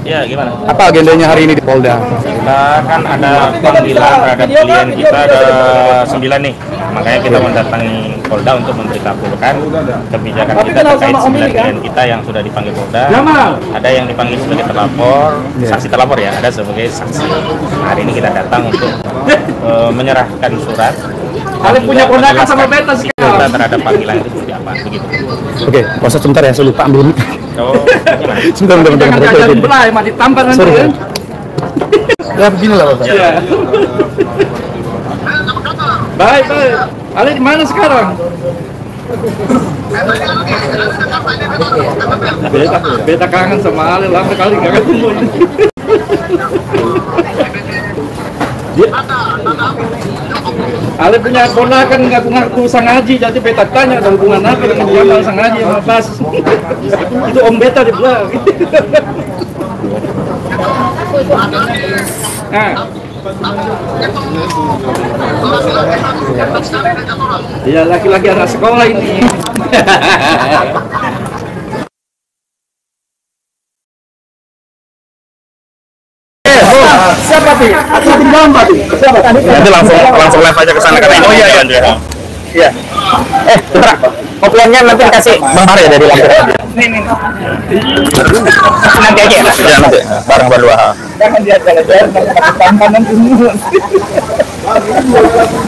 Ya, gimana? Apa agendanya hari ini di Polda? Kita kan ada panggilan terhadap klien kita ada 9 nih. Makanya kita mendatangi Polda untuk memberitahukan kebijakan kita terkait 9 klien kita yang sudah dipanggil Polda. Ada yang dipanggil sebagai terlapor, saksi terlapor ya, ada sebagai saksi. Hari ini kita datang untuk menyerahkan surat. Kalian punya kondakan sama beta sekarang. Kita terhadap panggilan itu seperti apa, begitu. Oke, proses sebentar ya, saya lupa ambil mic. Oh, gimana? Sebentar. Jangan diajarin belai, mah ditampar nanti. Sorry, Ya. Ya begini lah Bapak. Iya. Baik. Ale di mana sekarang? Beta kangen sama Ale, lama kali gak ketemu. Ale punya ponakan ngaku-ngaku Sangaji, jadi beta tanya ada hubungan apa dengan Jamal Sangaji sama Bas. Itu Om Beta di belakang. Iya, laki-laki anak sekolah ini. Siapa sih? Aku tinggal siapa tadi? Nanti langsung live aja ke sana karena ini Iya. Putra, kopiannya nanti kasih Bang Har ya dari Lampir. Nih. Nanti aja. Ya nanti, bareng berdua. Jangan dia jalan-jalan tampanan dulu.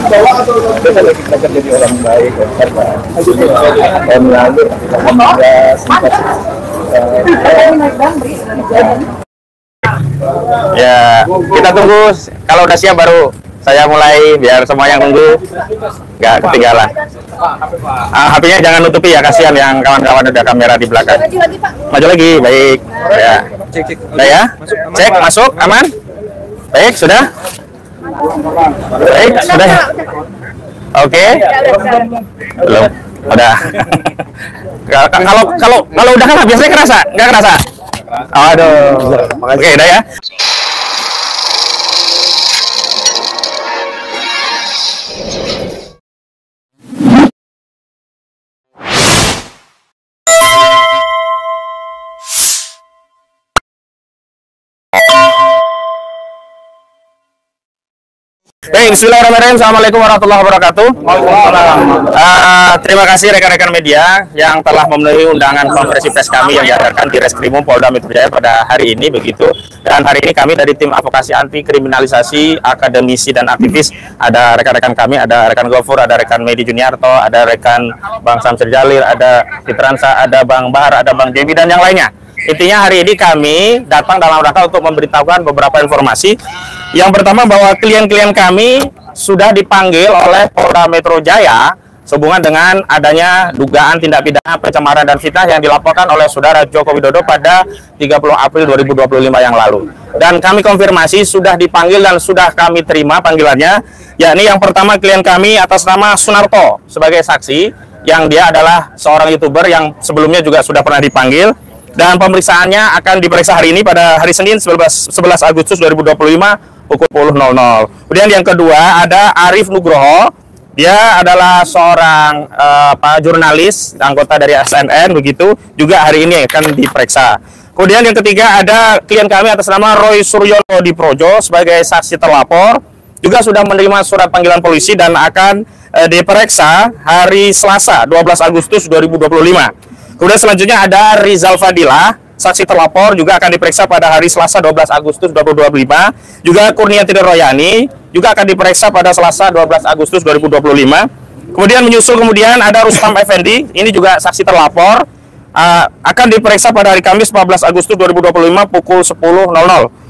Bawa atau kita lagi belajar jadi orang baik, tahun lalu Ya, kita tunggu. Kalau udah siap baru saya mulai biar semua yang nunggu nggak ketinggalan. HP-nya jangan nutupi ya, kasihan yang kawan-kawan udah kamera di belakang. Maju lagi, baik. Ya. Udah ya? Cek, masuk, aman? Baik, sudah? Baik, sudah ya? Oke. Belum. Udah. Kalau udah kan biasanya kerasa, nggak kerasa? Aduh. Oke, udah ya. Baik, bismillahirrahmanirrahim. Assalamualaikum warahmatullahi wabarakatuh. Terima kasih rekan-rekan media yang telah memenuhi undangan konferensi pers kami yang diadakan di Reskrimum Polda Metro Jaya pada hari ini begitu. Dan hari ini kami dari tim advokasi anti kriminalisasi, akademisi dan aktivis, ada rekan-rekan kami, ada rekan Gofur, ada rekan Medi Juniarto, ada rekan Bang Samsir Jalil, ada Fitransa, ada Bang Bahar, ada Bang Jemi dan yang lainnya. Intinya hari ini kami datang dalam rangka untuk memberitahukan beberapa informasi. Yang pertama bahwa klien-klien kami sudah dipanggil oleh Polda Metro Jaya sehubungan dengan adanya dugaan tindak pidana pencemaran dan fitnah yang dilaporkan oleh Saudara Joko Widodo pada 30 April 2025 yang lalu. Dan kami konfirmasi sudah dipanggil dan sudah kami terima panggilannya, yakni yang pertama klien kami atas nama Sunarto sebagai saksi, yang dia adalah seorang YouTuber yang sebelumnya juga sudah pernah dipanggil. Dan pemeriksaannya akan diperiksa hari ini pada hari Senin 11 Agustus 2025 pukul 10.00. Kemudian yang kedua ada Arif Nugroho. Dia adalah seorang jurnalis, anggota dari SNN begitu. Juga hari ini akan diperiksa. Kemudian yang ketiga ada klien kami atas nama Roy Suryono Diprojo sebagai saksi terlapor. Juga sudah menerima surat panggilan polisi dan akan diperiksa hari Selasa 12 Agustus 2025. Kemudian selanjutnya ada Rizal Fadilah, saksi terlapor, juga akan diperiksa pada hari Selasa 12 Agustus 2025. Juga Kurniati Royani juga akan diperiksa pada Selasa 12 Agustus 2025. Kemudian kemudian ada Rustam Effendi, ini juga saksi terlapor, akan diperiksa pada hari Kamis 14 Agustus 2025 pukul 10.00.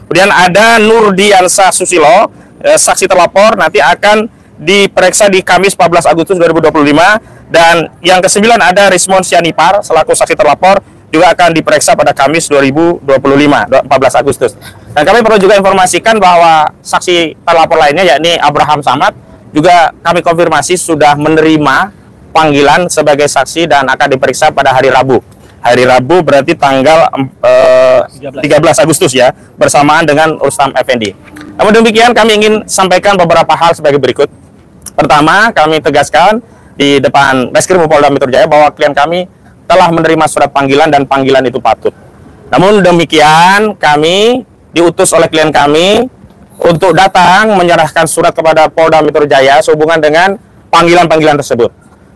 Kemudian ada Nurdiansa Susilo, saksi terlapor, nanti akan diperiksa di Kamis 14 Agustus 2025. Dan yang ke-9 ada Rismon Sianipar selaku saksi terlapor, juga akan diperiksa pada Kamis 2025 14 Agustus. Dan kami perlu juga informasikan bahwa saksi terlapor lainnya yakni Abraham Samad juga kami konfirmasi sudah menerima panggilan sebagai saksi dan akan diperiksa pada hari Rabu. Hari Rabu berarti tanggal 13 Agustus ya, bersamaan dengan Rustam Effendi. Namun demikian kami ingin sampaikan beberapa hal sebagai berikut. Pertama, kami tegaskan di depan Reskrimum Polda Metro Jaya bahwa klien kami telah menerima surat panggilan dan panggilan itu patut. Namun demikian, kami diutus oleh klien kami untuk datang menyerahkan surat kepada Polda Metro Jaya sehubungan dengan panggilan-panggilan tersebut.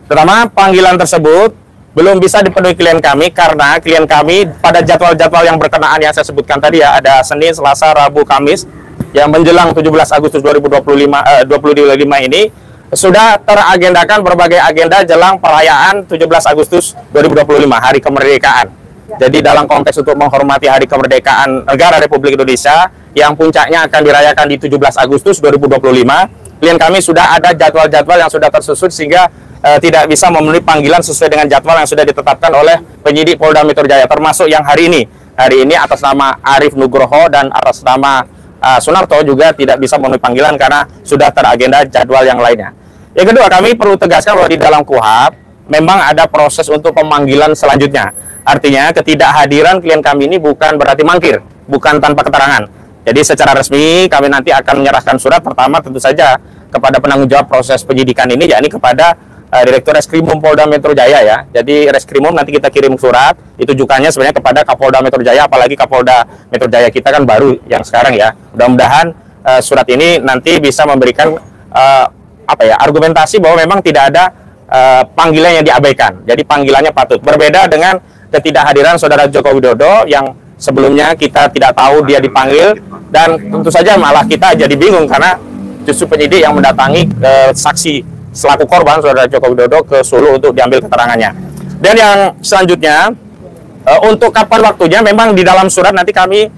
Terutama panggilan tersebut belum bisa dipenuhi klien kami karena klien kami pada jadwal-jadwal yang berkenaan yang saya sebutkan tadi ya, ada Senin, Selasa, Rabu, Kamis yang menjelang 17 Agustus 2025 ini sudah teragendakan berbagai agenda jelang perayaan 17 Agustus 2025 Hari Kemerdekaan. Jadi dalam konteks untuk menghormati Hari Kemerdekaan Negara Republik Indonesia yang puncaknya akan dirayakan di 17 Agustus 2025, klien kami sudah ada jadwal-jadwal yang sudah tersusun sehingga tidak bisa memenuhi panggilan sesuai dengan jadwal yang sudah ditetapkan oleh penyidik Polda Metro Jaya, termasuk yang hari ini. Hari ini atas nama Arif Nugroho dan atas nama Sunarto juga tidak bisa memenuhi panggilan karena sudah teragenda jadwal yang lainnya. Yang kedua, kami perlu tegaskan bahwa di dalam KUHP memang ada proses untuk pemanggilan selanjutnya. Artinya ketidakhadiran klien kami ini bukan berarti mangkir, bukan tanpa keterangan. Jadi secara resmi kami nanti akan menyerahkan surat pertama tentu saja kepada penanggung jawab proses penyidikan ini, yakni kepada Direktur Reskrimum Polda Metro Jaya ya. Jadi Reskrimum nanti kita kirim surat, ditujukannya sebenarnya kepada Kapolda Metro Jaya, apalagi Kapolda Metro Jaya kita kan baru yang sekarang ya. Mudah-mudahan surat ini nanti bisa memberikan argumentasi bahwa memang tidak ada panggilan yang diabaikan. Jadi panggilannya patut. Berbeda dengan ketidakhadiran Saudara Joko Widodo yang sebelumnya kita tidak tahu dia dipanggil, dan tentu saja malah kita jadi bingung karena justru penyidik yang mendatangi saksi selaku korban Saudara Joko Widodo ke Solo untuk diambil keterangannya. Dan yang selanjutnya untuk kapan waktunya, memang di dalam surat nanti kami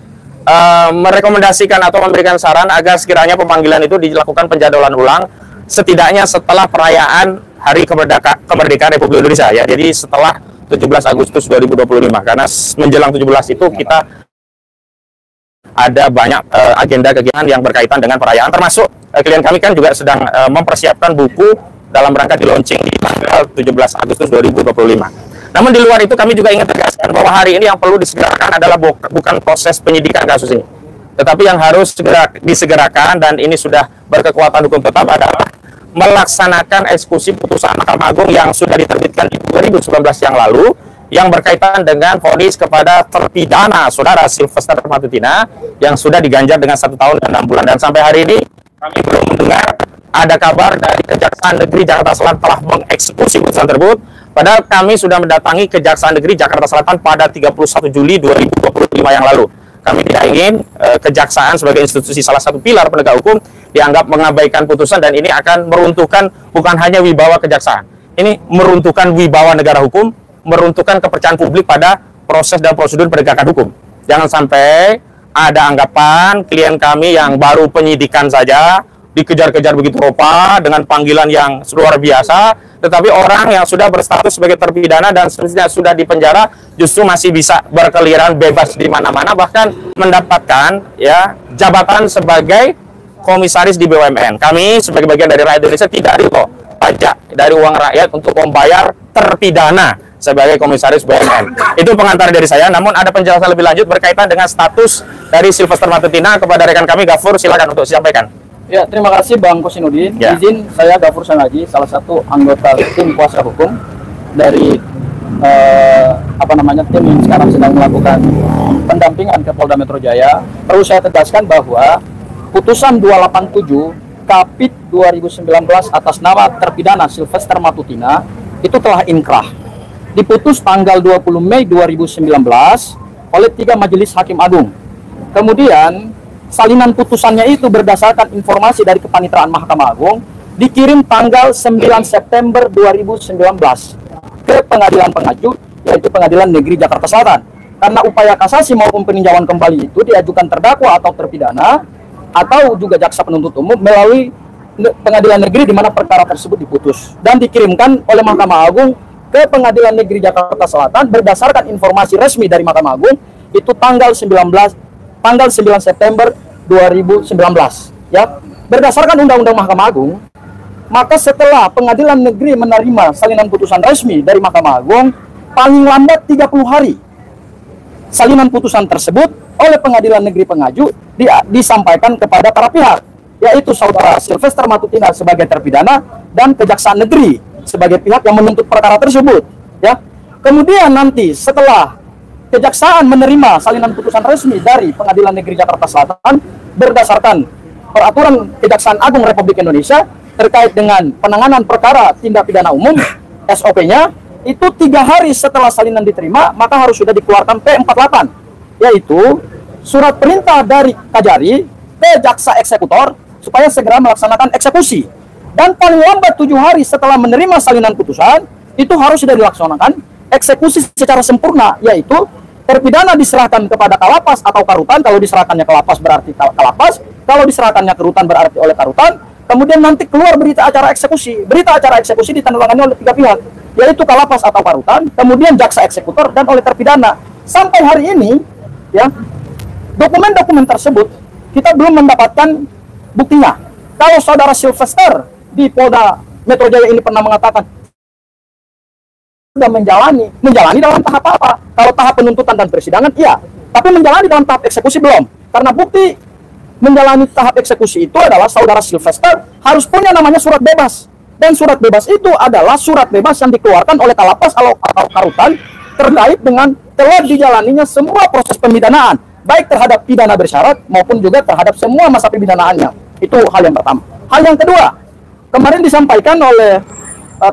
merekomendasikan atau memberikan saran agar sekiranya pemanggilan itu dilakukan penjadwalan ulang setidaknya setelah perayaan Hari Kemerdekaan Republik Indonesia ya. Jadi setelah 17 Agustus 2025 karena menjelang 17 itu kita ada banyak agenda kegiatan yang berkaitan dengan perayaan, termasuk klien kami kan juga sedang mempersiapkan buku dalam rangka di launching di tanggal 17 Agustus 2025. Namun di luar itu kami juga ingin tegaskan bahwa hari ini yang perlu disegerakan adalah bukan proses penyidikan kasus ini, tetapi yang harus segera disegerakan dan ini sudah berkekuatan hukum tetap adalah melaksanakan eksekusi putusan Mahkamah Agung yang sudah diterbitkan di 2019 yang lalu yang berkaitan dengan vonis kepada terpidana Saudara Sylvester Matutina yang sudah diganjar dengan 1 tahun dan 6 bulan. Dan sampai hari ini kami belum mendengar ada kabar dari Kejaksaan Negeri Jakarta Selatan telah mengeksekusi putusan tersebut. Padahal kami sudah mendatangi Kejaksaan Negeri Jakarta Selatan pada 31 Juli 2025 yang lalu. Kami tidak ingin Kejaksaan sebagai institusi salah satu pilar penegak hukum dianggap mengabaikan putusan, dan ini akan meruntuhkan bukan hanya wibawa Kejaksaan. Ini meruntuhkan wibawa negara hukum, meruntuhkan kepercayaan publik pada proses dan prosedur penegakan hukum. Jangan sampai ada anggapan klien kami yang baru penyidikan saja dikejar-kejar begitu rupa dengan panggilan yang luar biasa, tetapi orang yang sudah berstatus sebagai terpidana dan seterusnya sudah dipenjara justru masih bisa berkeliaran bebas di mana-mana, bahkan mendapatkan ya jabatan sebagai komisaris di BUMN. Kami sebagai bagian dari rakyat Indonesia tidak ridho pajak dari uang rakyat untuk membayar terpidana sebagai komisaris BUMN. Itu pengantar dari saya. Namun ada penjelasan lebih lanjut berkaitan dengan status dari Sylvester Matutina kepada rekan kami Gafur, silakan untuk disampaikan. Ya, terima kasih Bang Kosinudin. Ya. Izin saya Gafur Sangaji, salah satu anggota tim kuasa hukum dari tim yang sekarang sedang melakukan pendampingan ke Polda Metro Jaya. Perlu saya tegaskan bahwa putusan 287 Kapit 2019 atas nama terpidana Sylvester Matutina itu telah inkrah. Diputus tanggal 20 Mei 2019 oleh 3 majelis hakim agung. Kemudian salinan putusannya itu berdasarkan informasi dari Kepanitraan Mahkamah Agung dikirim tanggal 9 September 2019 ke pengadilan pengaju, yaitu Pengadilan Negeri Jakarta Selatan. Karena upaya kasasi maupun peninjauan kembali itu diajukan terdakwa atau terpidana atau juga jaksa penuntut umum melalui pengadilan negeri di mana perkara tersebut diputus dan dikirimkan oleh Mahkamah Agung ke Pengadilan Negeri Jakarta Selatan berdasarkan informasi resmi dari Mahkamah Agung itu tanggal 9 September 2019 ya. Berdasarkan Undang-Undang Mahkamah Agung, maka setelah Pengadilan Negeri menerima salinan putusan resmi dari Mahkamah Agung, paling lambat 30 hari salinan putusan tersebut oleh Pengadilan Negeri Pengaju disampaikan kepada para pihak, yaitu Saudara Sylvester Matutina sebagai terpidana dan Kejaksaan Negeri sebagai pihak yang menuntut perkara tersebut ya. Kemudian nanti setelah Kejaksaan menerima salinan putusan resmi dari Pengadilan Negeri Jakarta Selatan berdasarkan Peraturan Kejaksaan Agung Republik Indonesia terkait dengan penanganan perkara tindak pidana umum, SOP-nya, itu 3 hari setelah salinan diterima, maka harus sudah dikeluarkan P48, yaitu surat perintah dari Kajari ke jaksa eksekutor supaya segera melaksanakan eksekusi. Dan paling lambat 7 hari setelah menerima salinan putusan, itu harus sudah dilaksanakan eksekusi secara sempurna, yaitu terpidana diserahkan kepada kalapas atau karutan. Kalau diserahkannya ke lapas berarti kalapas, kalau diserahkannya ke rutan berarti oleh karutan. Kemudian nanti keluar berita acara eksekusi. Berita acara eksekusi ditandatangani oleh 3 pihak, yaitu kalapas atau karutan, kemudian jaksa eksekutor, dan oleh terpidana. Sampai hari ini, ya, dokumen-dokumen tersebut kita belum mendapatkan buktinya. Kalau saudara Sylvester di Polda Metro Jaya ini pernah mengatakan sudah menjalani dalam tahap apa? Kalau tahap penuntutan dan persidangan, iya. Tapi menjalani dalam tahap eksekusi belum. Karena bukti menjalani tahap eksekusi itu adalah saudara Sylvester harus punya namanya surat bebas. Dan surat bebas itu adalah surat bebas yang dikeluarkan oleh kalapas atau karutan terkait dengan telah dijalaninya semua proses pemidanaan, baik terhadap pidana bersyarat maupun juga terhadap semua masa pemidanaannya. Itu hal yang pertama. Hal yang kedua, kemarin disampaikan oleh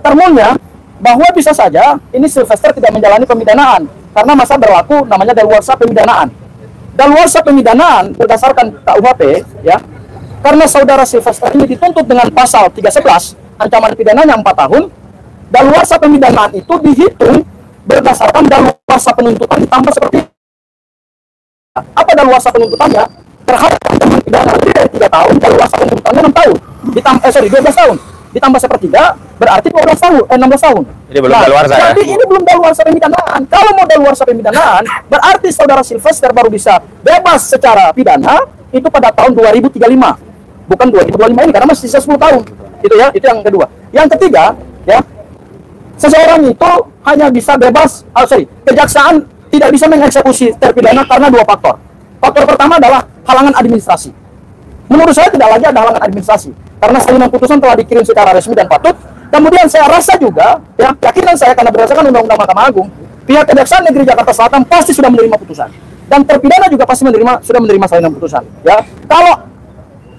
termonya bahwa bisa saja ini Sylvester tidak menjalani pemidanaan karena masa berlaku namanya daluarsa pemidanaan. Daluarsa pemidanaan berdasarkan KUHP, ya, karena saudara Sylvester ini dituntut dengan pasal 311, ancaman pidananya 4 tahun, daluarsa pemidanaan itu dihitung berdasarkan daluarsa penuntutan ditambah seperti apa daluarsa penuntutannya terhadap ancaman pidana lebih dari 3 tahun, daluarsa penuntutannya 6 tahun, 12 tahun. Ditambah sepertiga berarti 16 tahun. Jadi belum daluarsa. Jadi ini belum daluarsa pemidanaan. Kalau mau daluarsa pemidanaan, berarti saudara Sylvester baru bisa bebas secara pidana itu pada tahun 2035. Bukan 2025 ini karena masih sisa 10 tahun. Itu ya, itu yang kedua. Yang ketiga, ya, seseorang itu hanya bisa bebas, kejaksaan tidak bisa mengeksekusi terpidana karena 2 faktor. Faktor pertama adalah halangan administrasi. Menurut saya tidak lagi ada halangan administrasi karena salinan putusan telah dikirim secara resmi dan patut. Kemudian saya rasa juga, ya, keyakinan saya karena berdasarkan Undang-Undang Mahkamah Agung, pihak Kejaksaan Negeri Jakarta Selatan pasti sudah menerima putusan dan terpidana juga pasti sudah menerima salinan putusan. Ya, kalau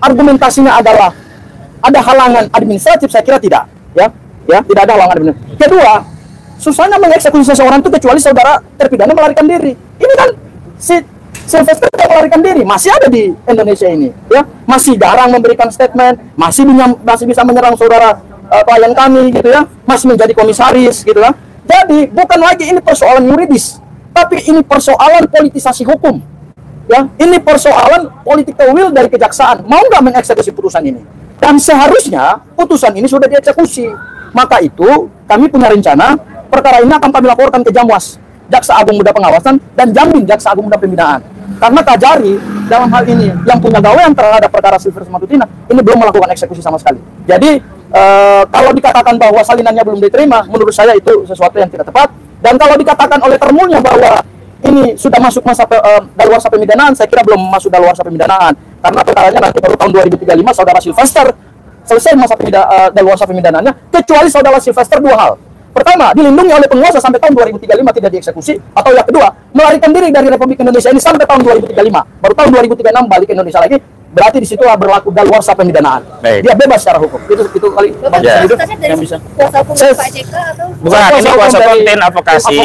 argumentasinya adalah ada halangan administratif, saya kira tidak. Ya, tidak ada halangan administratif. Kedua, susahnya mengeksekusi seseorang itu kecuali saudara terpidana melarikan diri. Ini kan si Sylvester tidak melarikan diri, masih ada di Indonesia ini, ya, masih jarang memberikan statement, masih bisa menyerang saudara klien kami, gitu ya, masih menjadi komisaris, gitu ya. Jadi bukan lagi ini persoalan yuridis, tapi ini persoalan politisasi hukum, ya, ini persoalan political will dari kejaksaan, mau nggak mengeksekusi putusan ini, dan seharusnya putusan ini sudah dieksekusi. Maka itu kami punya rencana perkara ini akan kami laporkan ke Jamwas, Jaksa Agung Muda Pengawasan, dan Jamin Jaksa Agung Muda Pembinaan. Karena Kajari dalam hal ini yang punya gawean terhadap perkara Sylvester Matutina ini belum melakukan eksekusi sama sekali. Jadi kalau dikatakan bahwa salinannya belum diterima, menurut saya itu sesuatu yang tidak tepat. Dan kalau dikatakan oleh termulnya bahwa ini sudah masuk masa daluarsa pemidanaan, saya kira belum masuk daluarsa pemidanaan. Karena perkaranya nanti baru tahun 2035 saudara Sylvester selesai masa daluarsa pemidanaannya, kecuali saudara Sylvester 2 hal. Pertama, dilindungi oleh penguasa sampai tahun 2035 tidak dieksekusi, atau yang kedua, melarikan diri dari Republik Indonesia ini sampai tahun 2035. Baru tahun 2036 balik ke Indonesia lagi, berarti di situ berlaku daluarsa pemidanaan. Baik. Dia bebas secara hukum. Itu kali yang bisa. Kuasa hukum Pak JK atau bukan, ini kuasa konten advokasi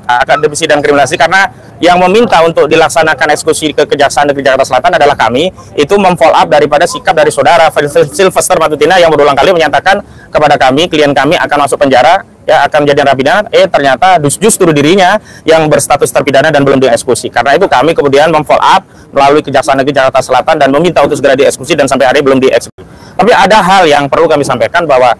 akademisi dan kriminalisasi, karena yang meminta untuk dilaksanakan eksekusi ke Kejaksaan Negeri Jakarta Selatan adalah kami, itu memfollow up daripada sikap dari saudara Sylvester Matutina yang berulang kali menyatakan kepada kami, klien kami akan masuk penjara, ya, akan menjadi narapidana, ternyata justru dirinya yang berstatus terpidana dan belum dieksekusi. Karena itu kami kemudian memfollow up melalui Kejaksaan Negeri Jakarta Selatan dan meminta untuk segera dieksekusi, dan sampai hari ini belum dieksekusi. Tapi ada hal yang perlu kami sampaikan, bahwa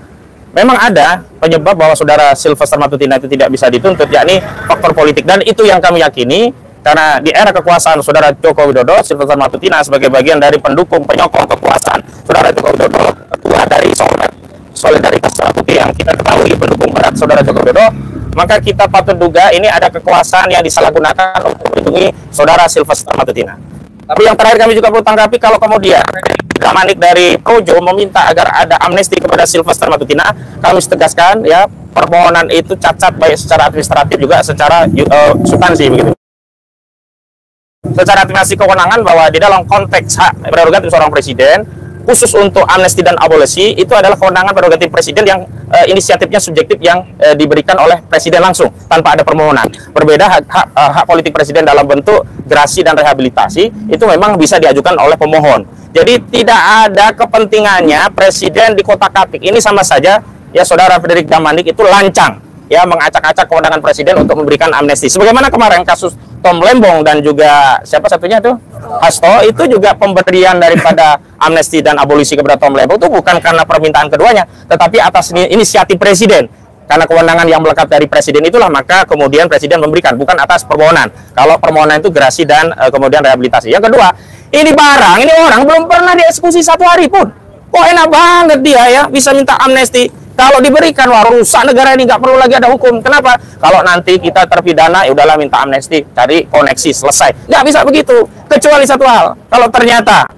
memang ada penyebab bahwa saudara Sylvester Matutina itu tidak bisa dituntut, yakni faktor politik, dan itu yang kami yakini karena di era kekuasaan saudara Joko Widodo, Sylvester Matutina sebagai bagian dari pendukung penyokong kekuasaan saudara Joko Widodo, ketua dari Solidaritas Putih yang kita ketahui pendukung berat saudara Joko Widodo, maka kita patut duga ini ada kekuasaan yang disalahgunakan untuk melindungi saudara Sylvester Matutina. Tapi yang terakhir kami juga perlu tanggapi, kalau kemudian Manik dari Projo meminta agar ada amnesti kepada Sylvester Matutina, kami tegaskan, ya, permohonan itu cacat baik secara administratif juga secara substansi begitu. secara administrasi kewenangan bahwa di dalam konteks hak prerogatif seorang presiden, khusus untuk amnesti dan abolisi, itu adalah kewenangan prerogatif presiden yang inisiatifnya subjektif yang diberikan oleh presiden langsung tanpa ada permohonan. Berbeda hak politik presiden dalam bentuk gerasi dan rehabilitasi itu memang bisa diajukan oleh pemohon. Jadi tidak ada kepentingannya presiden di kotak-katik. Ini sama saja ya saudara Frederick Damanik itu lancang ya mengacak-acak kewenangan presiden untuk memberikan amnesti. Sebagaimana kemarin kasus Tom Lembong dan juga siapa satunya tuh Hasto, itu juga pemberian daripada amnesti dan abolisi kepada Tom Lembong itu bukan karena permintaan keduanya, tetapi atas inisiatif presiden. Karena kewenangan yang melekat dari presiden itulah maka kemudian presiden memberikan, bukan atas permohonan. Kalau permohonan itu gerasi dan kemudian rehabilitasi. Yang kedua, ini orang belum pernah dieksekusi 1 hari pun. Kok enak banget dia ya bisa minta amnesti. Kalau diberikan, wah rusak negara ini, nggak perlu lagi ada hukum. Kenapa? Kalau nanti kita terpidana, ya udahlah minta amnesti, cari koneksi, selesai. Nggak bisa begitu. Kecuali satu hal, kalau ternyata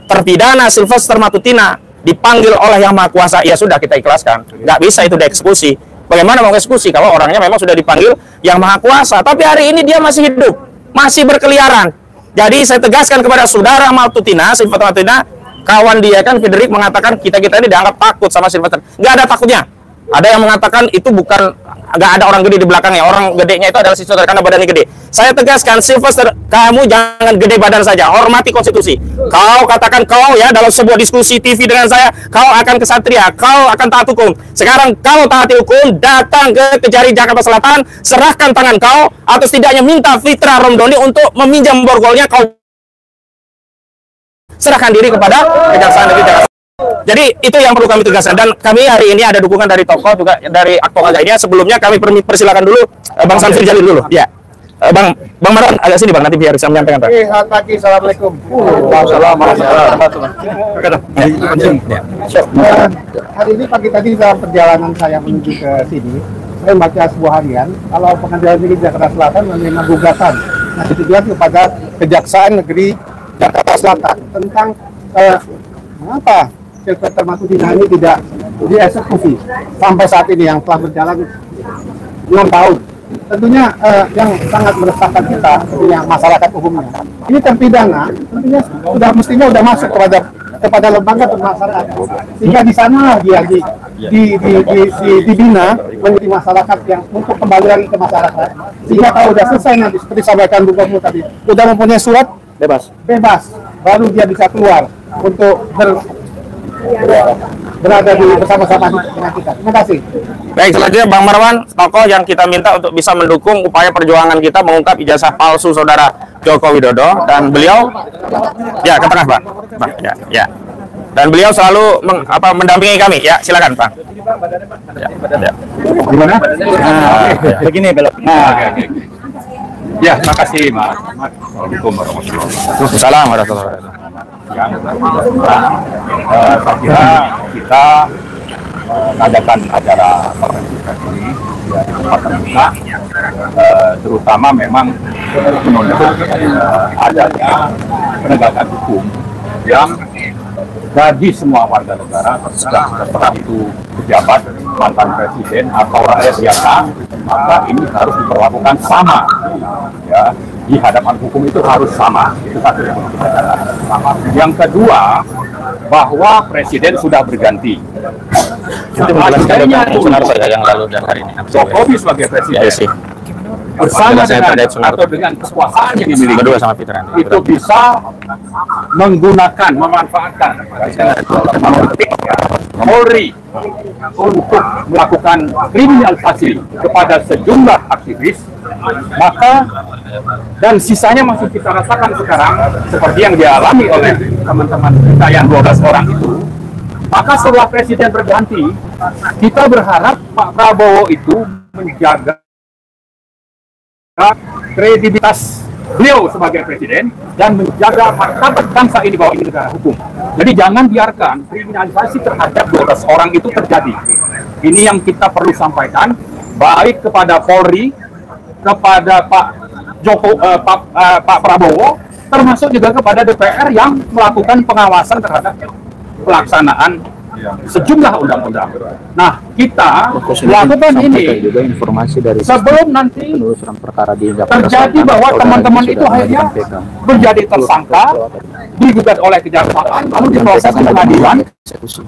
terpidana Sylvester Matutina dipanggil oleh Yang Maha Kuasa, ya sudah kita ikhlaskan. Nggak bisa itu dieksekusi. Bagaimana mau eksekusi kalau orangnya memang sudah dipanggil Yang Maha Kuasa? Tapi hari ini dia masih hidup, masih berkeliaran. Jadi saya tegaskan kepada saudara Matutina, Sylvester Matutina, kawan dia kan Frederick mengatakan kita ini dianggap takut sama Sylvester. Nggak ada takutnya. Ada yang mengatakan itu bukan, nggak ada orang gede di belakangnya. Orang gedenya itu adalah Sylvester karena badannya gede. Saya tegaskan, Sylvester, kamu jangan gede badan saja, hormati konstitusi. Kau katakan kau ya dalam sebuah diskusi TV dengan saya, kau akan kesatria, kau akan taat hukum. Sekarang kau taati hukum, datang ke Kejari Jakarta Selatan, serahkan tangan kau, atau setidaknya minta Fitra Romdoni untuk meminjam borgolnya, kau serahkan diri kepada Kejaksaan Negeri Jakarta. Jadi itu yang perlu kami tegaskan, dan kami hari ini ada dukungan dari tokoh juga dari aktor lainnya. Sebelumnya kami persilakan dulu Bang Samsir Jalil dulu. Ya, Bang Marwan agak sini Bang, nanti biar bisa menyampaikan Bang. Selamat pagi, assalamualaikum. Waalaikumsalam. Hari ini pagi tadi dalam perjalanan saya menuju ke sini, saya membaca sebuah harian kalau Pengadilan Negeri Jakarta Selatan menerima gugatan yang ditujukan kepada Kejaksaan Negeri Jakarta Selatan tentang mengapa Sylvester Matutina ini tidak dieksekusi sampai saat ini yang telah berjalan 6 tahun. Tentunya yang sangat meresahkan kita, tentunya masyarakat umumnya. Ini terpidana, tentunya mestinya sudah masuk kepada lembaga bermasyarakat, sehingga di sana dia dibina menjadi masyarakat yang untuk kembali lagi ke masyarakat. Sehingga kalau sudah selesai nanti seperti sampaikan Bu Gubernur tadi, sudah mempunyai surat bebas, baru dia bisa keluar untuk berada bersama-sama dengan kita. Terima kasih. Baik, selanjutnya Bang Marwan, tokoh yang kita minta untuk bisa mendukung upaya perjuangan kita mengungkap ijazah palsu saudara Joko Widodo, dan beliau ya ke tengah Bang. Ya. Dan beliau selalu mendampingi kami. Ya, silakan Bang. Ya. Gimana? Begini belok. Ya, terima kasih Mas. Assalamualaikum warahmatullahi wabarakatuh. Assalamualaikum warahmatullahi wabarakatuh. Saya kira kita mengadakan acara konferensi pers ini di tempat terbuka, terutama memang menunjukkan adanya penegakan hukum yang bagi semua warga negara, terserah itu pejabat, mantan presiden atau rakyat biasa, maka ini harus diperlakukan sama. Ya, di hadapan hukum itu harus sama. Itu satu yang kita katakan. Yang kedua, bahwa presiden sudah berganti. Itu menjelaskan benar saja yang lalu dan hari ini. Jokowi sebagai presiden bersama dengan kekuasaan yang dimiliki kedua sama Fitra itu bisa menggunakan, memanfaatkan Polri untuk melakukan kriminalisasi kepada sejumlah aktivis, maka dan sisanya masih kita rasakan sekarang seperti yang dialami oleh teman-teman kita yang 12 orang itu. Maka setelah presiden berganti, kita berharap Pak Prabowo itu menjaga kredibilitas beliau sebagai presiden dan menjaga martabat bangsa ini bahwa ini negara hukum. Jadi jangan biarkan kriminalisasi terhadap 12 orang itu terjadi. Ini yang kita perlu sampaikan baik kepada Polri, kepada Pak Prabowo, termasuk juga kepada DPR yang melakukan pengawasan terhadap pelaksanaan sejumlah undang-undang. Nah, kita lakukan ini juga informasi dari sebelum nanti penelusuran perkara di Jakarta terjadi Selatan, bahwa Polda teman-teman Metro itu sudah akhirnya menyampaikan menjadi tersangka, digugat oleh kejaksaan, lalu diproses ke pengadilan.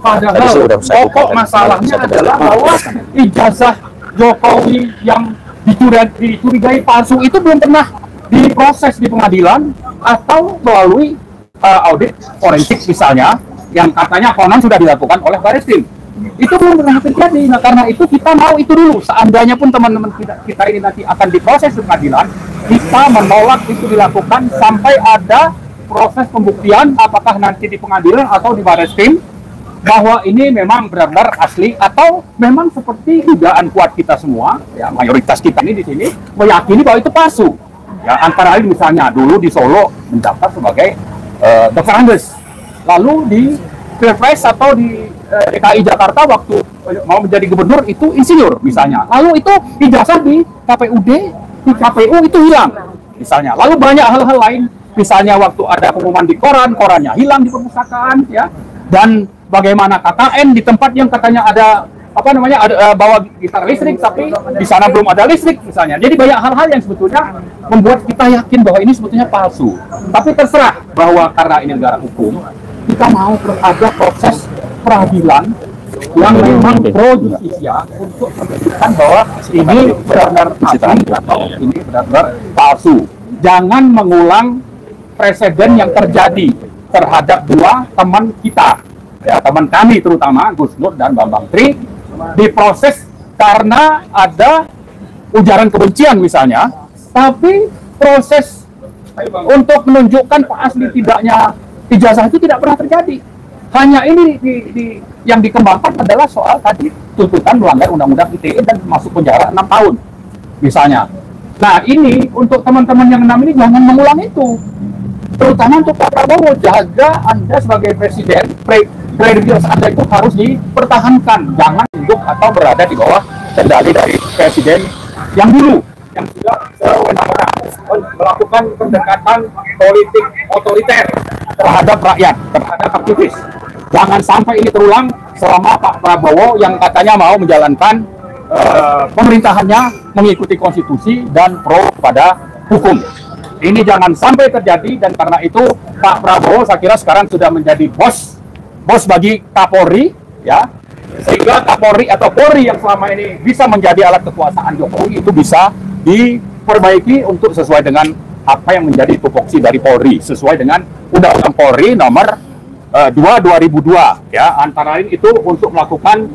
Padahal pokok masalahnya adalah bahwa ijazah Jokowi yang dicurigai palsu itu belum pernah diproses di pengadilan atau melalui audit forensik misalnya, yang katanya konon sudah dilakukan oleh Bareskrim. Itu belum pernah terjadi. Nah, karena itu kita mau itu dulu. Seandainya pun teman-teman kita ini nanti akan diproses di pengadilan, kita menolak itu dilakukan sampai ada proses pembuktian apakah nanti di pengadilan atau di Bareskrim bahwa ini memang benar-benar asli atau memang seperti dugaan kuat kita semua, ya mayoritas kita ini di sini meyakini bahwa itu palsu. Ya, antara lain misalnya dulu di Solo mendaftar sebagai dokter Andes, lalu di Pilpres atau di DKI Jakarta waktu mau menjadi gubernur itu insinyur misalnya, lalu itu ijazah di KPUD, di KPU itu hilang misalnya, lalu banyak hal-hal lain misalnya waktu ada pengumuman di korannya hilang di perpustakaan, ya, dan bagaimana KKN di tempat yang katanya ada bawa gitar listrik tapi di sana belum ada listrik misalnya. Jadi banyak hal-hal yang sebetulnya membuat kita yakin bahwa ini sebetulnya palsu. Tapi terserah bahwa karena ini negara hukum, kita mau ada proses peradilan yang memang pro justisia untuk menunjukkan bahwa ini benar-benar asli atau ini benar-benar palsu. Jangan mengulang presiden yang terjadi terhadap dua teman kita, ya, teman kami terutama Gus Nur dan Bambang Tri, diproses karena ada ujaran kebencian misalnya, tapi proses untuk menunjukkan asli tidaknya ijazah itu tidak pernah terjadi. Hanya ini yang dikembangkan adalah soal tadi tuntutan melanggar undang-undang ITE dan masuk penjara 6 tahun misalnya. Nah, ini untuk teman-teman yang 6 ini jangan mengulang itu, terutama untuk Pak Prabowo. Jaga Anda sebagai presiden, kredibilitas Anda itu harus dipertahankan, jangan duduk atau berada di bawah kendali dari presiden yang dulu, yang sudah sewenang-wenang melakukan pendekatan politik otoriter terhadap rakyat, terhadap aktivis. Jangan sampai ini terulang selama Pak Prabowo yang katanya mau menjalankan pemerintahannya mengikuti konstitusi dan pro pada hukum. Ini jangan sampai terjadi, dan karena itu Pak Prabowo saya kira sekarang sudah menjadi bos bagi Kapolri, ya, sehingga Kapolri atau Polri yang selama ini bisa menjadi alat kekuasaan Jokowi itu bisa diperbaiki untuk sesuai dengan apa yang menjadi tupoksi dari Polri, sesuai dengan Undang-Undang Polri nomor 2/2002, ya, antara lain itu untuk melakukan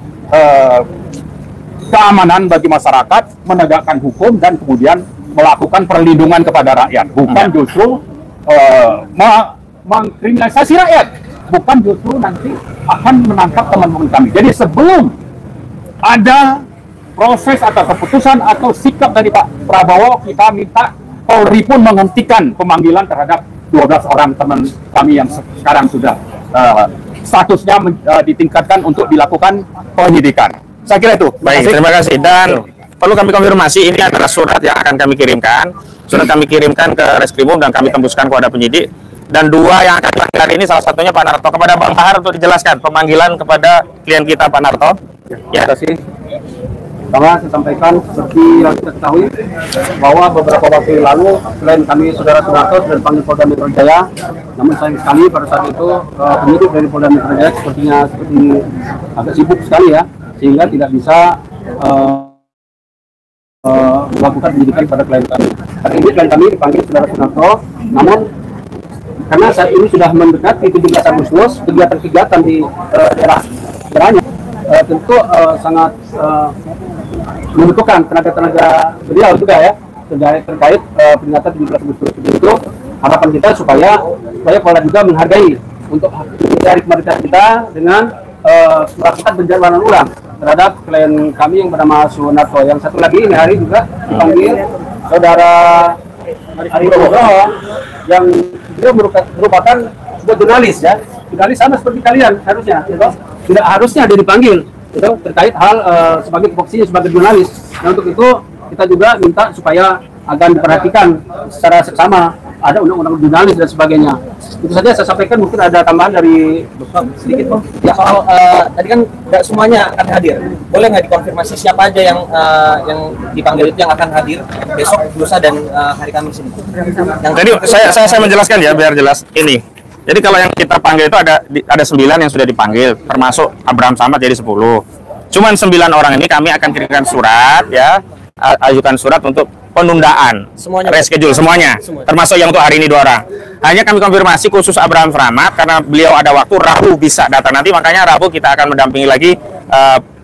keamanan bagi masyarakat, menegakkan hukum, dan kemudian melakukan perlindungan kepada rakyat, bukan justru mengkriminalisasi rakyat, bukan justru nanti akan menangkap teman-teman kami. Jadi sebelum ada proses atau keputusan atau sikap dari Pak Prabowo, kita minta Polri pun menghentikan pemanggilan terhadap 12 orang teman kami yang sekarang sudah statusnya ditingkatkan untuk dilakukan penyidikan. Saya kira itu. Baik, terima kasih. Dan perlu kami konfirmasi, ini adalah surat yang akan kami kirimkan. Surat kami kirimkan ke Reskrimum dan kami tembuskan kepada penyidik. Dan dua yang akan dipanggil hari ini, salah satunya Pak Narto. Kepada Bang Bahar untuk dijelaskan pemanggilan kepada klien kita Pak Narto. Ya, terima kasih. Pertama, saya sampaikan seperti yang kita ketahui bahwa beberapa waktu lalu klien kami Saudara Sunarto sudah dipanggil Polda Metro Jaya. Namun sayang sekali pada saat itu penyidik dari Polda Metro Jaya seperti agak sibuk sekali, ya, sehingga tidak bisa melakukan penyidikan pada klien kami. Hari ini klien kami dipanggil Saudara Sunarto, namun karena saat ini sudah mendekati 17 Agustus, kegiatan-kegiatan di daerahnya tentu sangat membutuhkan tenaga-tenaga beliau juga, ya, terkait peringatan 17 Agustus itu. Harapan kita supaya Polda juga menghargai untuk mencari kemerdekaan kita dengan melakukan penjadwalan ulang terhadap klien kami yang bernama Sunarto. Yang satu lagi ini hari juga dipanggil Saudara Ari Bobogoh, yang beliau merupakan sebuah jurnalis, ya, jurnalis sama seperti kalian harusnya, gitu. Tidak harusnya dia dipanggil, gitu, terkait hal sebagai tupoksinya sebagai jurnalis. Nah, untuk itu kita juga minta supaya agar diperhatikan secara seksama ada undang-undang jurnalis dan sebagainya. Itu saja saya sampaikan, mungkin ada tambahan dari Bapak sedikit, Bang. Ya, soal tadi kan nggak semuanya akan hadir. Boleh nggak dikonfirmasi siapa aja yang dipanggil itu yang akan hadir besok, lusa, dan hari Kamis ini? Jadi saya menjelaskan ya biar jelas ini. Jadi kalau yang kita panggil itu ada 9 yang sudah dipanggil, termasuk Abraham Samad jadi 10. Cuman 9 orang ini kami akan kirimkan surat ya, ajukan surat untuk penundaan, Semuanya. reschedule semuanya, termasuk yang untuk hari ini 2 orang. Hanya kami konfirmasi khusus Abraham Samad karena beliau ada waktu Rabu bisa datang nanti, makanya Rabu kita akan mendampingi lagi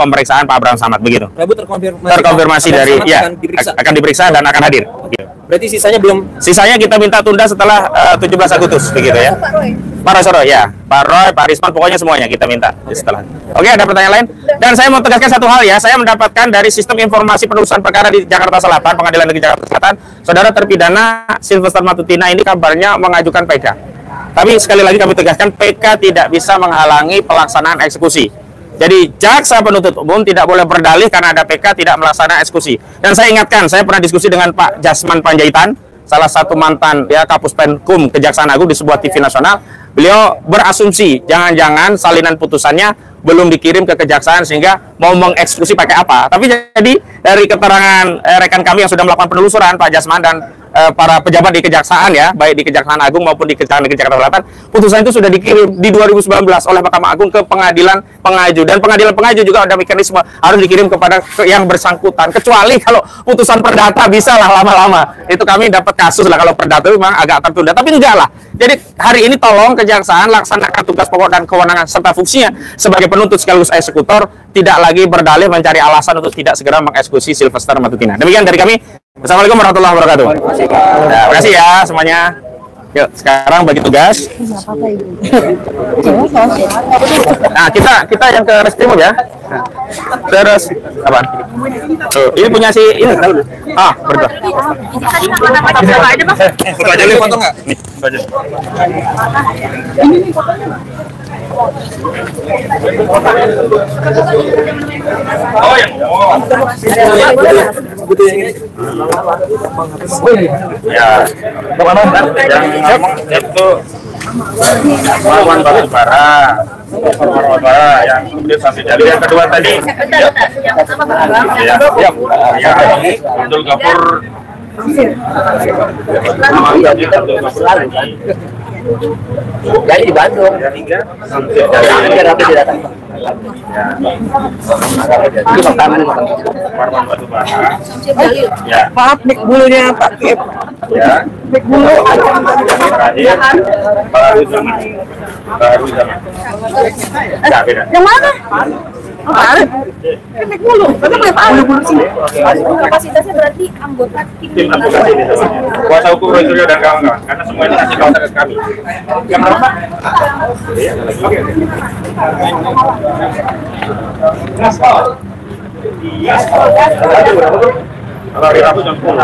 pemeriksaan Pak Abraham Samad begitu. Rabu terkonfirmasi. Terkonfirmasi dari ya akan diperiksa dan akan hadir. Begitu. Berarti sisanya belum. Sisanya kita minta tunda setelah 17 Agustus begitu ya. Pak Roy ya, Pak Roy, Pak Risman, pokoknya semuanya kita minta setelah. Oke, ada pertanyaan lain? Dan saya mau tegaskan satu hal ya, saya mendapatkan dari sistem informasi penelusuran perkara di Jakarta Selatan, Pengadilan Negeri Jakarta Selatan, saudara terpidana Sylvester Matutina ini kabarnya mengajukan PK. Tapi sekali lagi kami tegaskan, PK tidak bisa menghalangi pelaksanaan eksekusi. Jadi jaksa penuntut umum tidak boleh berdalih karena ada PK tidak melaksanakan eksekusi. Dan saya ingatkan, saya pernah diskusi dengan Pak Jasman Panjaitan, salah satu mantan ya Kapus Penkum Kejaksaan Agung di sebuah TV nasional. Beliau berasumsi jangan-jangan salinan putusannya belum dikirim ke kejaksaan sehingga mau mengeksekusi pakai apa. Tapi jadi dari keterangan rekan kami yang sudah melakukan penelusuran, Pak Jasman dan para pejabat di kejaksaan ya, baik di Kejaksaan Agung maupun di Kejaksaan Negeri Jakarta Selatan, putusan itu sudah dikirim di 2019 oleh Mahkamah Agung ke pengadilan pengaju, dan pengadilan pengaju juga ada mekanisme harus dikirim kepada yang bersangkutan, kecuali kalau putusan perdata bisa lah lama-lama. Itu kami dapat kasus lah kalau perdata itu memang agak tertunda, tapi enggak lah. Jadi hari ini tolong kejaksaan laksanakan tugas pokok dan kewenangan serta fungsinya sebagai penuntut sekaligus eksekutor, tidak lagi berdalih mencari alasan untuk tidak segera mengeksekusi Sylvester Matutina. Demikian dari kami. Assalamualaikum warahmatullahi wabarakatuh. Terima kasih ya semuanya. Yuk, sekarang bagi tugas. Nah, kita yang ke reskrimum ya. Terus apa? Ini punya si ini. Berdua. Foto aja nih, foto nggak? Nih, foto aja. Oh ya. Ya, yang itu Marwan Batubara, yang kemudian sampai jadi yang kedua tadi, ya, Abdul Ghafur, Jadi di Bandung. Marwan Batubara. Ya. Maaf, mik bulunya Pak Kip. Ya. Mik bulu. Terakhir, baru zaman. Ya, beda. Yang mana? Mik bulu. Tapi bulu sini. Kapasitasnya berarti anggota Tim advokasi di sana. Kuasa hukum Roy Suryo dan kawan-kawan, karena semua ini masih kawasan kami. Yang berapa? Oke. Kalau hari Rabu jam 10.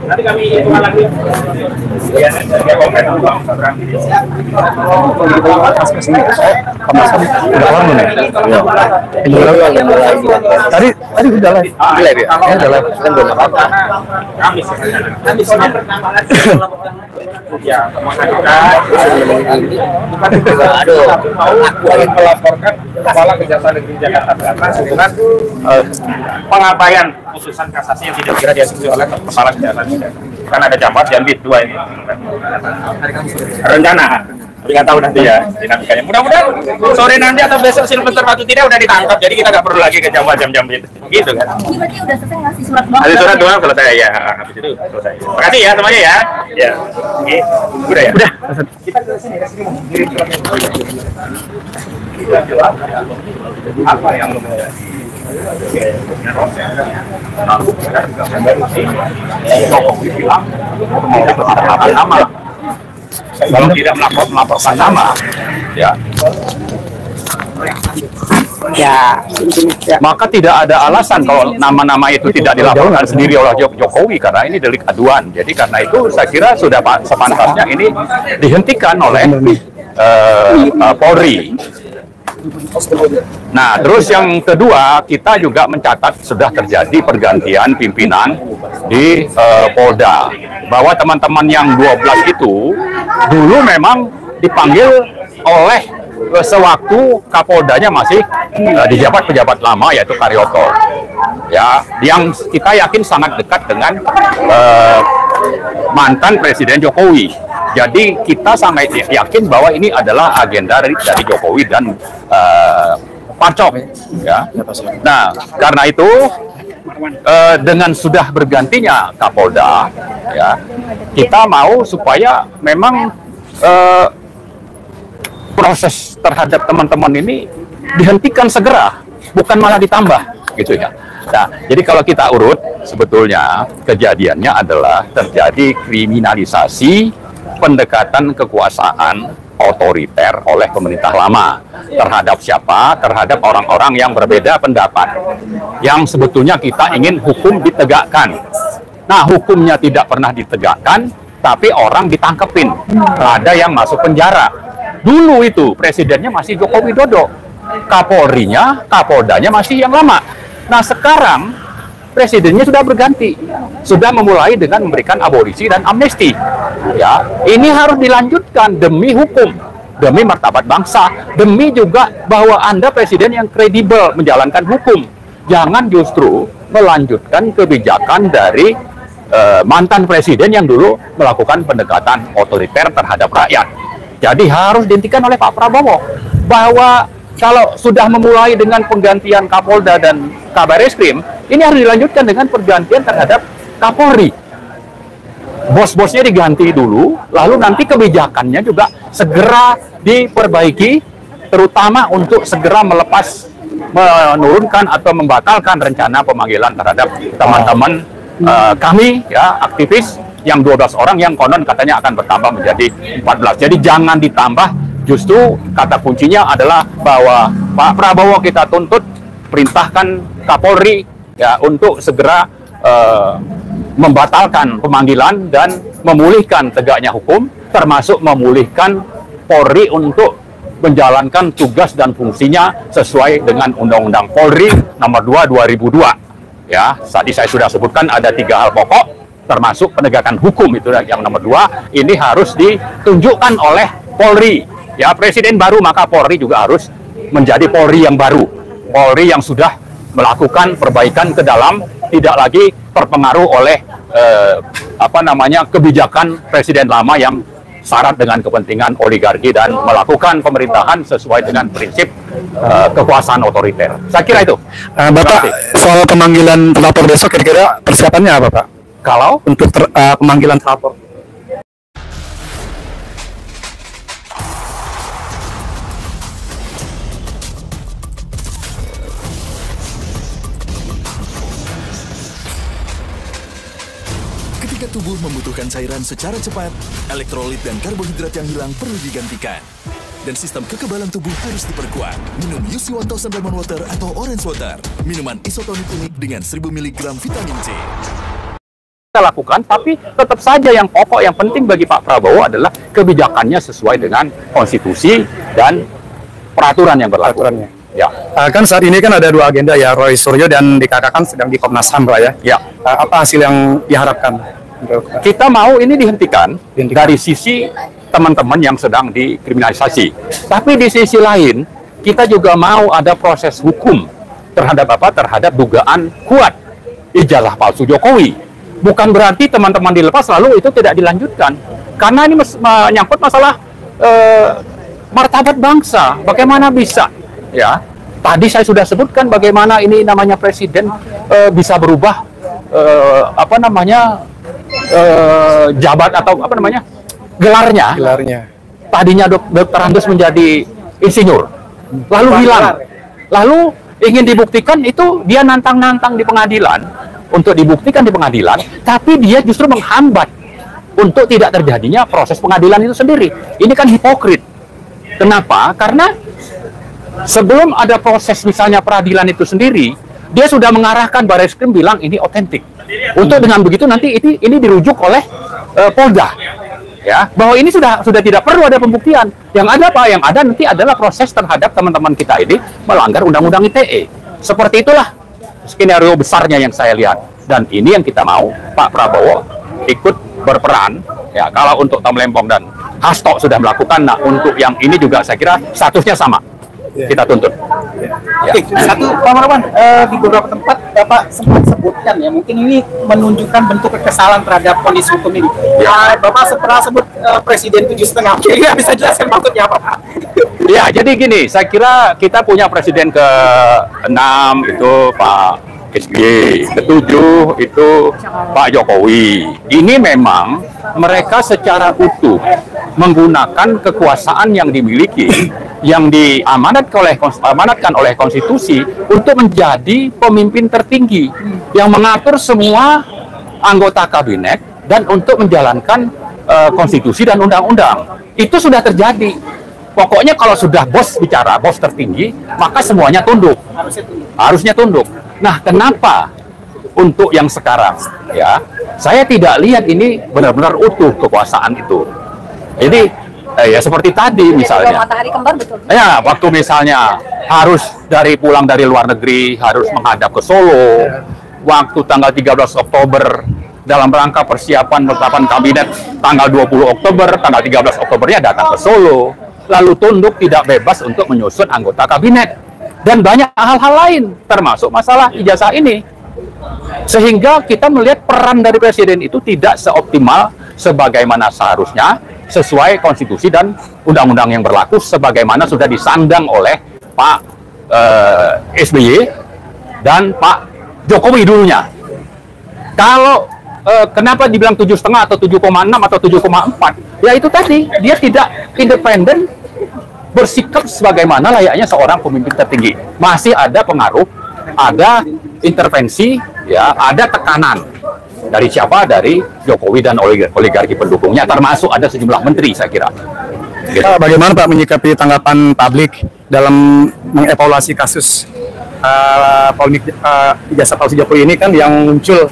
Nanti kami hitungan lagi. Ya, saya komen dulu Bang Sabran. Tadi udah live. Live ya? Udah live. Kan belum apa-apa. Kami ya, aduh, aku ingin melaporkan Kepala Kejaksaan Negeri Jakarta Selatan dengan pengabaian putusan kasasi yang tidak segera dieksekusi oleh Kepala Kejaksaan Negeri. Kan ada Jamat dan BIT 2 ini. Rencana. Tapi nggak tahu nanti ya dinamikanya. Mudah-mudahan sore nanti atau besok Sylvester Matutina udah ditangkap, jadi kita nggak perlu lagi ke Jamat jam-jam itu. Gitu kan? Ini berarti udah selesai ngasih surat doang. Ada surat doang selesai ya. Habis itu selesai. Terima kasih ya semuanya ya. Ya. Oke. Udah ya? Udah. Kita ke sini apa yang kalau tidak melaporkan nama, ya. Maka tidak ada alasan kalau nama-nama itu tidak dilaporkan sendiri oleh Jokowi karena ini delik aduan. Jadi karena itu saya kira sudah sepantasnya ini dihentikan oleh Polri. Nah, terus yang kedua, kita juga mencatat sudah terjadi pergantian pimpinan di Polda. Bahwa teman-teman yang 12 itu dulu memang dipanggil oleh sewaktu Kapoldanya masih di pejabat lama, yaitu Karyoto. Ya, yang kita yakin sangat dekat dengan mantan Presiden Jokowi. Jadi kita sangat yakin bahwa ini adalah agenda dari Jokowi dan Pak Cok. Ya. Nah, karena itu dengan sudah bergantinya Kapolda, ya, kita mau supaya memang proses terhadap teman-teman ini dihentikan segera, bukan malah ditambah, gitu ya. Nah, jadi kalau kita urut, sebetulnya kejadiannya adalah terjadi kriminalisasi pendekatan kekuasaan otoriter oleh pemerintah lama terhadap siapa? Terhadap orang-orang yang berbeda pendapat, yang sebetulnya kita ingin hukum ditegakkan. Nah, hukumnya tidak pernah ditegakkan, tapi orang ditangkepin, ada yang masuk penjara. Dulu itu presidennya masih Joko Widodo, Kapoldanya masih yang lama. Nah, sekarang presidennya sudah berganti, sudah memulai dengan memberikan abolisi dan amnesti. Ya, ini harus dilanjutkan demi hukum, demi martabat bangsa, demi juga bahwa Anda presiden yang kredibel menjalankan hukum. Jangan justru melanjutkan kebijakan dari mantan presiden yang dulu melakukan pendekatan otoriter terhadap rakyat. Jadi harus dihentikan oleh Pak Prabowo, bahwa kalau sudah memulai dengan penggantian Kapolda dan Kabar Eskrim, ini harus dilanjutkan dengan pergantian terhadap Kapolri. Bos-bosnya diganti dulu, lalu nanti kebijakannya juga segera diperbaiki, terutama untuk segera menurunkan atau membatalkan rencana pemanggilan terhadap teman-teman kami, ya, aktivis yang 12 orang yang konon katanya akan bertambah menjadi 14. Jadi jangan ditambah, justru kata kuncinya adalah bahwa Pak Prabowo kita tuntut, perintahkan Kapolri ya untuk segera membatalkan pemanggilan dan memulihkan tegaknya hukum, termasuk memulihkan Polri untuk menjalankan tugas dan fungsinya sesuai dengan Undang-Undang Polri Nomor 2 2002. Ya, tadi saya sudah sebutkan ada 3 hal pokok, termasuk penegakan hukum itu yang nomor 2. Ini harus ditunjukkan oleh Polri. Ya, presiden baru, maka Polri juga harus menjadi Polri yang baru. Polri yang sudah melakukan perbaikan ke dalam, tidak lagi terpengaruh oleh kebijakan presiden lama yang syarat dengan kepentingan oligarki dan melakukan pemerintahan sesuai dengan prinsip kekuasaan otoriter. Saya kira itu. Bapak, soal pemanggilan pelapor besok kira-kira persiapannya apa, Pak? Kalau untuk pemanggilan pelapor. Ketika tubuh membutuhkan cairan secara cepat, elektrolit dan karbohidrat yang hilang perlu digantikan. Dan sistem kekebalan tubuh harus diperkuat. Minum UC 1000 Lemon Water atau Orange Water. Minuman isotonik unik dengan 1000 mg vitamin C. Kita lakukan, tapi tetap saja yang pokok, yang penting bagi Pak Prabowo adalah kebijakannya sesuai dengan konstitusi dan peraturan yang berlaku. Ya. Kan saat ini kan ada 2 agenda ya, Roy Suryo dan dikatakan sedang di Komnas HAM, Pak ya. Ya. Apa hasil yang diharapkan? Kita mau ini dihentikan dari sisi teman-teman yang sedang dikriminalisasi. Tapi di sisi lain, kita juga mau ada proses hukum terhadap apa? Terhadap dugaan kuat ijazah palsu Jokowi. Bukan berarti teman-teman dilepas lalu itu tidak dilanjutkan. Karena ini menyangkut masalah martabat bangsa. Bagaimana bisa? Ya, tadi saya sudah sebutkan bagaimana ini namanya presiden bisa berubah jabat atau gelarnya. Tadinya Dr. Andes menjadi insinyur, lalu hilang, lalu ingin dibuktikan itu dia nantang-nantang di pengadilan untuk dibuktikan di pengadilan, tapi dia justru menghambat untuk tidak terjadinya proses pengadilan itu sendiri. Ini kan hipokrit. Kenapa? Karena sebelum ada proses misalnya peradilan itu sendiri, dia sudah mengarahkan Barreskrim bilang ini otentik. Untuk dengan begitu nanti ini dirujuk oleh Polda. ya bahwa ini sudah tidak perlu ada pembuktian. Yang ada apa? Yang ada nanti adalah proses terhadap teman-teman kita ini melanggar undang-undang ITE. Seperti itulah skenario besarnya yang saya lihat. Dan ini yang kita mau Pak Prabowo ikut berperan. Ya, kalau untuk Tom Lempong dan Hasto sudah melakukan, nah untuk yang ini juga saya kira statusnya sama. Kita tuntut. Oke, satu Pak Marwan, di beberapa tempat Bapak sempat sebutkan ya, mungkin ini menunjukkan bentuk kekesalan terhadap kondisi hukum ini. Bapak pernah sebut Presiden 7,5. Kira-kira bisa jelaskan maksudnya apa, Pak? Ya, jadi gini, saya kira kita punya Presiden ke-6 itu Pak SBY, ke-7 itu Pak Jokowi. Ini memang mereka secara utuh menggunakan kekuasaan yang dimiliki, yang diamanatkan oleh konstitusi untuk menjadi pemimpin tertinggi yang mengatur semua anggota kabinet dan untuk menjalankan konstitusi dan undang-undang. Itu sudah terjadi. Pokoknya kalau sudah bos bicara, bos tertinggi, maka semuanya tunduk. Harusnya tunduk. Nah, kenapa untuk yang sekarang? Ya, saya tidak lihat ini benar-benar utuh kekuasaan itu. Jadi ya seperti tadi misalnya. Matahari kembar betul. Ya, waktu misalnya harus pulang dari luar negeri, harus menghadap ke Solo. Waktu tanggal 13 Oktober dalam rangka persiapan penetapan kabinet tanggal 20 Oktober, tanggal 13 Oktobernya datang ke Solo. Lalu tunduk tidak bebas untuk menyusun anggota kabinet. Dan banyak hal-hal lain, termasuk masalah ijazah ini. Sehingga kita melihat peran dari Presiden itu tidak seoptimal sebagaimana seharusnya, sesuai konstitusi dan undang-undang yang berlaku, sebagaimana sudah disandang oleh Pak SBY dan Pak Jokowi dulunya. Kalau kenapa dibilang 7,5 atau 7,6 atau 7,4? Ya itu tadi, dia tidak independen, bersikap sebagaimana layaknya seorang pemimpin tertinggi. Masih ada pengaruh, ada intervensi, ya, ada tekanan dari siapa? Dari Jokowi dan oligarki pendukungnya, termasuk ada sejumlah menteri, saya kira. Bagaimana Pak menyikapi tanggapan publik dalam mengevaluasi kasus polemik ijazah palsu Jokowi ini kan yang muncul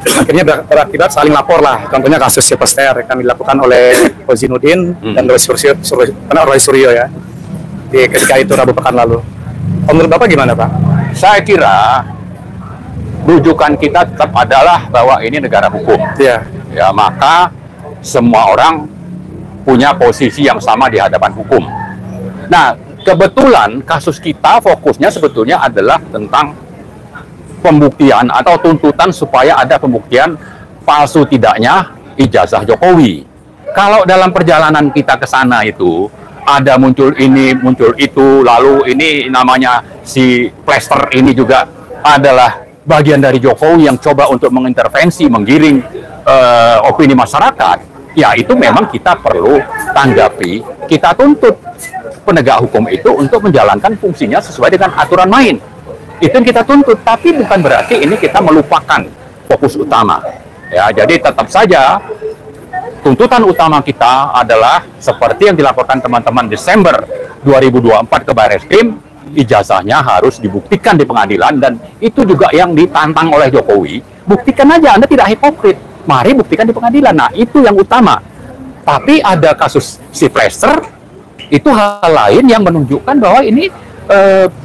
akhirnya berakibat saling lapor lah. Contohnya kasus Silvester yang dilakukan oleh Kozinudin dan Roy Suryo ya ketika itu Rabu pekan lalu. Menurut Bapak gimana Pak? Saya kira rujukan kita tetap adalah bahwa ini negara hukum. Ya, maka semua orang punya posisi yang sama di hadapan hukum. Nah, kebetulan kasus kita fokusnya sebetulnya adalah tentang pembuktian atau tuntutan supaya ada pembuktian palsu tidaknya ijazah Jokowi. Kalau dalam perjalanan kita ke sana itu ada muncul ini, muncul itu, lalu ini namanya si Plester ini juga adalah bagian dari Jokowi yang coba untuk mengintervensi, menggiring opini masyarakat, ya itu memang kita perlu tanggapi, kita tuntut penegak hukum itu untuk menjalankan fungsinya sesuai dengan aturan main. Itu yang kita tuntut, tapi bukan berarti ini kita melupakan fokus utama. Ya, jadi tetap saja tuntutan utama kita adalah seperti yang dilaporkan teman-teman Desember 2024 ke Barreskrim, ijazahnya harus dibuktikan di pengadilan, dan itu juga yang ditantang oleh Jokowi. Buktikan aja, Anda tidak hipokrit. Mari buktikan di pengadilan. Nah, itu yang utama. Tapi ada kasus si Plester, itu hal lain yang menunjukkan bahwa ini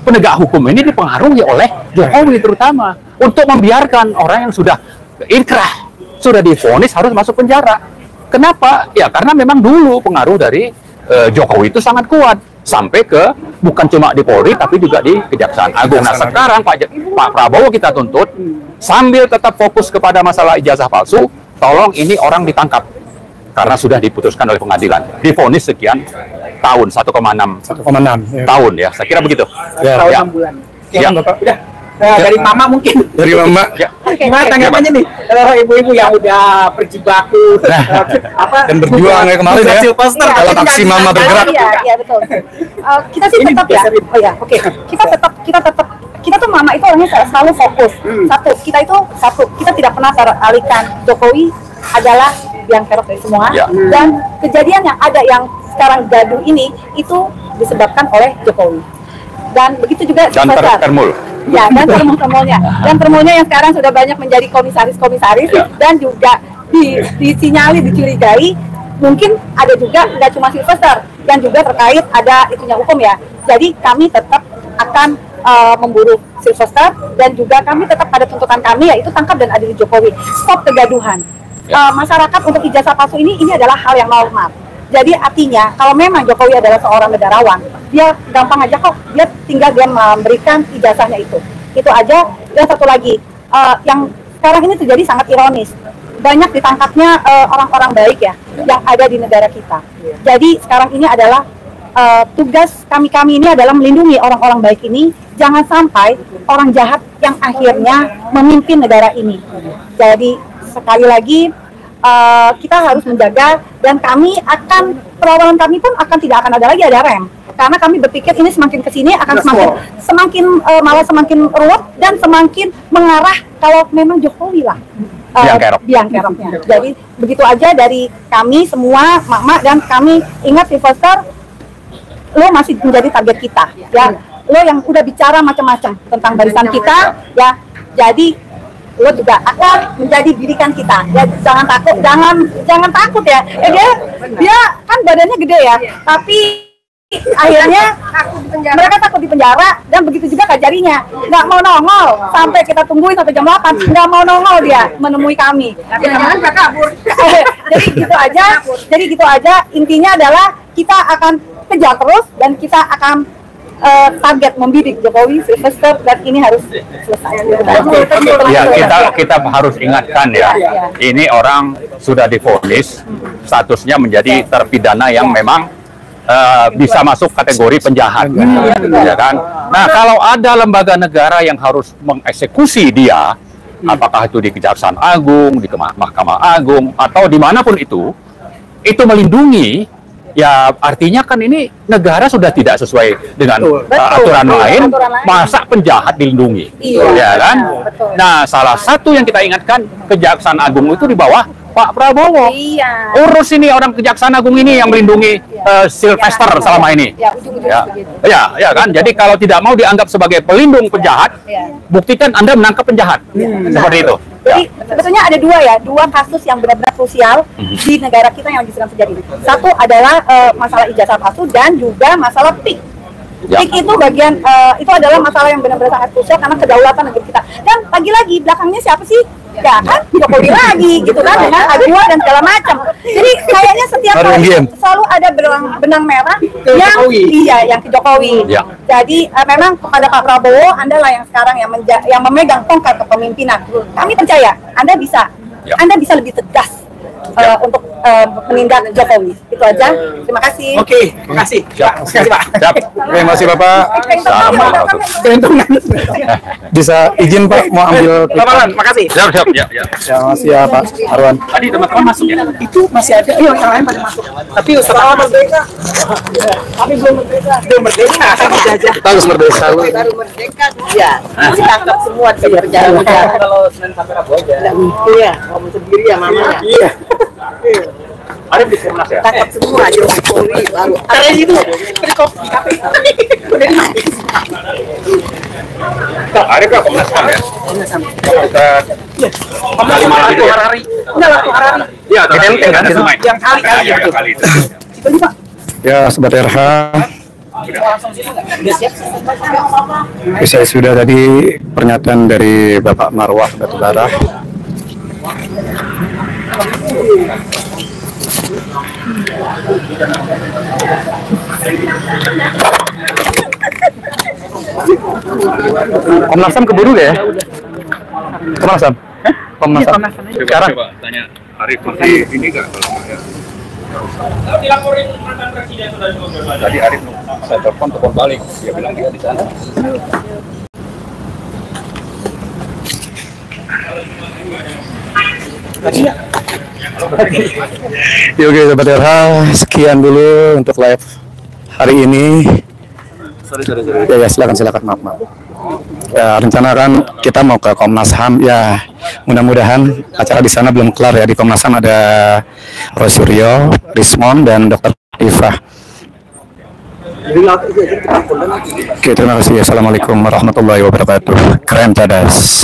penegak hukum ini dipengaruhi oleh Jokowi terutama untuk membiarkan orang yang sudah inkrah, sudah divonis harus masuk penjara. Kenapa? Ya karena memang dulu pengaruh dari Jokowi itu sangat kuat sampai ke bukan cuma di Polri tapi juga di Kejaksaan Agung. Nah sekarang Pak Prabowo kita tuntut sambil tetap fokus kepada masalah ijazah palsu, tolong ini orang ditangkap karena sudah diputuskan oleh pengadilan, divonis sekian tahun, 1,6 tahun ya, saya kira begitu. Tahun 6 bulan. Ya, Bapak. Udah. Nah, dari Mama mungkin. Dari Mama. Gimana tanggapannya nih? Ibu-ibu yang udah berjibaku dan berjuang ya kemarin ya. Kalau taksi Mama bergerak. Iya, betul. Kita sih tetap ya. Oh ya, oke. Kita tuh Mama itu orangnya selalu fokus. Kita tidak pernah teralihkan. Jokowi adalah yang kerok dari semua, dan kejadian yang ada yang sekarang gaduh ini itu disebabkan oleh Jokowi, dan begitu juga dan termul. Ya, dan termulnya yang sekarang sudah banyak menjadi komisaris dan juga disinyalir, dicurigai mungkin ada juga nggak cuma Sylvester yang juga terkait ada itunya hukum ya. Jadi kami tetap akan memburu Sylvester dan juga kami tetap pada tuntutan kami yaitu tangkap dan adili Jokowi. Stop kegaduhan. Masyarakat untuk ijazah palsu ini adalah hal yang normal. Jadi artinya kalau memang Jokowi adalah seorang negarawan, dia gampang aja kok, dia tinggal dia memberikan ijazahnya itu aja. Dan satu lagi yang sekarang ini terjadi sangat ironis, banyak ditangkapnya orang-orang baik ya yang ada di negara kita. Jadi sekarang ini adalah tugas kami ini adalah melindungi orang-orang baik ini, jangan sampai orang jahat yang akhirnya memimpin negara ini. Jadi sekali lagi kita harus menjaga, dan kami akan, perlawanan kami pun tidak akan ada lagi ada rem, karena kami berpikir ini semakin kesini akan semakin malah semakin ruwet dan semakin mengarah kalau memang Jokowi lah biang keroknya. Jadi begitu aja dari kami semua mak-mak, dan kami ingat Sylvester, lo masih menjadi target kita ya, lo yang udah bicara macam-macam tentang barisan kita ya, jadi lo juga akan menjadi bidikan kita ya. Jangan takut ya. Dia kan badannya gede ya, tapi akhirnya mereka takut di penjara, dan begitu juga Kajarinya nggak mau nongol sampai kita tungguin sampai jam 8, nggak mau nongol dia menemui kami. Jangan kabur. Jadi gitu aja. Intinya adalah kita akan kejar terus, dan kita akan target membidik Jokowi, Sylvester, dan ini harus selesai. Ya, kita harus ingatkan ya, ini orang sudah divonis, statusnya menjadi terpidana yang memang bisa masuk kategori penjahat, ya kan? Nah, kalau ada lembaga negara yang harus mengeksekusi dia, apakah itu di Kejaksaan Agung, di Mahkamah Agung, atau dimanapun itu melindungi. Ya artinya kan ini negara sudah tidak sesuai dengan aturan lain, masa penjahat dilindungi, ya kan? Nah, salah satu yang kita ingatkan, Kejaksaan Agung itu di bawah Pak Prabowo. Urus ini orang Kejaksaan Agung ini yang melindungi Sylvester selama ini. Ya kan? Jadi kalau tidak mau dianggap sebagai pelindung penjahat, buktikan Anda menangkap penjahat. Seperti itu. Jadi sebetulnya ada dua kasus yang benar-benar krusial di negara kita yang sedang terjadi. Satu adalah masalah ijazah palsu, dan juga masalah PIK. PIK itu bagian itu adalah masalah yang benar-benar sangat krusial karena kedaulatan negeri kita. Dan lagi-lagi belakangnya siapa sih? Ya kan Jokowi lagi gitu kan, dengan aduan dan segala macam. Jadi kayaknya setiap kali selalu ada benang merah yang ke Jokowi. Jadi memang kepada Pak Prabowo, Anda lah yang sekarang yang memegang tongkat kepemimpinan. Kami percaya Anda bisa lebih tegas untuk menindak Jokowi. Itu aja. Terima kasih. Oke, terima kasih. Terima kasih, Pak. Terima kasih, Bapak. Bisa izin Pak mau ambil makasih. Siap. Ya, makasih ya Pak Arwan. Tadi teman-teman masuk ya? Itu masih ada. Yang lain pada masuk. Tapi setelah merdeka. Kami belum merdeka. Kita harus merdeka. Baru merdeka ya. Ditangkap semua di perjalanan. Kalau Senin sampai Rabu aja. Iya, kamu sendiri ya mamanya. Iya. Ada di Komnas ya? Tangkap semua Jokowi baru. Karena itu beri kopi. Ada nggak Komnas HAM ya? Komnas Harari. Iya, yang kali itu. Ya, Sobat RH. Saya sudah tadi pernyataan dari Bapak Marwah Batubara. Komnas HAM keburu ya? Komnas HAM? Komnas HAM. Sekarang coba tanya Arif masih ini nggak kalau ya? Dilaporin mantan presiden sudah juga. Tadi Arif saya telepon balik, dia bilang dia di sana. Ya, oke Sobat RH, sekian dulu untuk live hari ini. Ya, silakan maaf. Ya, rencana kan kita mau ke Komnas HAM ya, mudah-mudahan acara di sana belum kelar ya. Di Komnas HAM ada Rosuryo, Rismon, dan Dr. Ifrah. Oke, terima kasih. Assalamualaikum warahmatullahi wabarakatuh. Keren cadas.